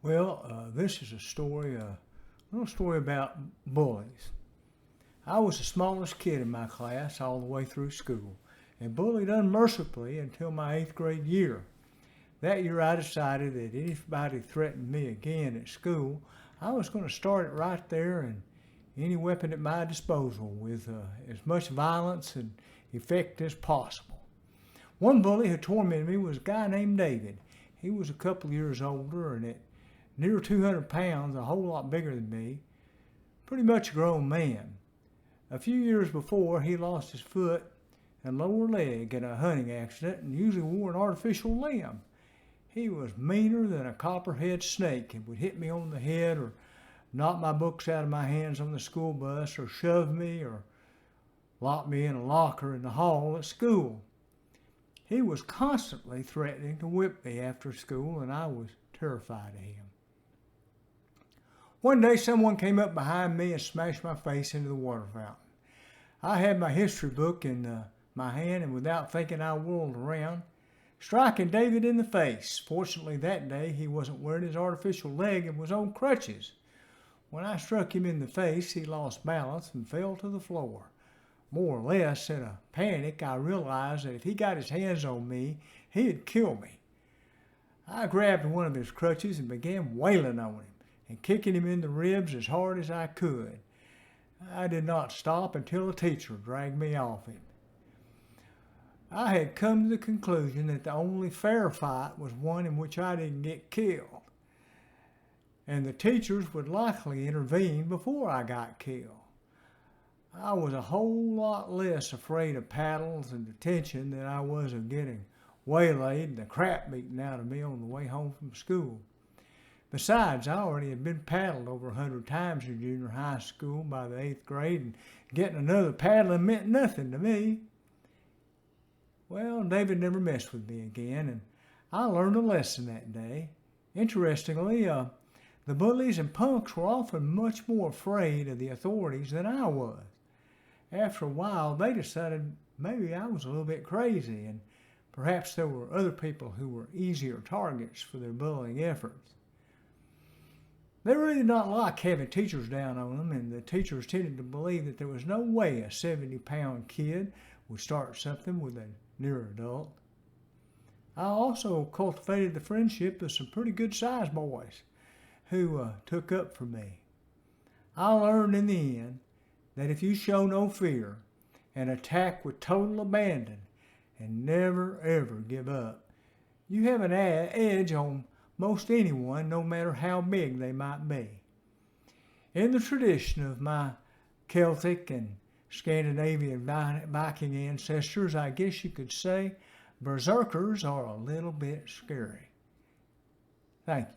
This is a little story about bullies. I was the smallest kid in my class all the way through school and bullied unmercifully until my 8th grade year. That year I decided that if anybody threatened me again at school, I was going to start it right there and any weapon at my disposal with as much violence and effect as possible. One bully who tormented me was a guy named David. He was a couple years older and at near 200 pounds, a whole lot bigger than me, pretty much a grown man. A few years before, he lost his foot and lower leg in a hunting accident and usually wore an artificial limb. He was meaner than a copperhead snake and would hit me on the head or knock my books out of my hands on the school bus or shove me or lock me in a locker in the hall at school. He was constantly threatening to whip me after school and I was terrified of him. One day someone came up behind me and smashed my face into the water fountain. I had my history book in my hand and without thinking I whirled around, striking David in the face. Fortunately that day he wasn't wearing his artificial leg and was on crutches. When I struck him in the face, he lost balance and fell to the floor. More or less in a panic, I realized that if he got his hands on me, he'd kill me. I grabbed one of his crutches and began wailing on him and kicking him in the ribs as hard as I could. I did not stop until a teacher dragged me off him. I had come to the conclusion that the only fair fight was one in which I didn't get killed, and the teachers would likely intervene before I got killed. I was a whole lot less afraid of paddles and detention than I was of getting waylaid and the crap beaten out of me on the way home from school. Besides, I already had been paddled over 100 times in junior high school by the 8th grade, and getting another paddling meant nothing to me. Well, David never messed with me again, and I learned a lesson that day. Interestingly, the bullies and punks were often much more afraid of the authorities than I was. After a while, they decided maybe I was a little bit crazy, and perhaps there were other people who were easier targets for their bullying efforts. They really did not like having teachers down on them, and the teachers tended to believe that there was no way a 70-pound kid would start something with a near adult. I also cultivated the friendship of some pretty good-sized boys who took up for me. I learned in the end that if you show no fear and attack with total abandon and never ever give up, you have an edge on most anyone, no matter how big they might be. In the tradition of my Celtic and Scandinavian Viking ancestors, I guess you could say berserkers are a little bit scary. Thank you.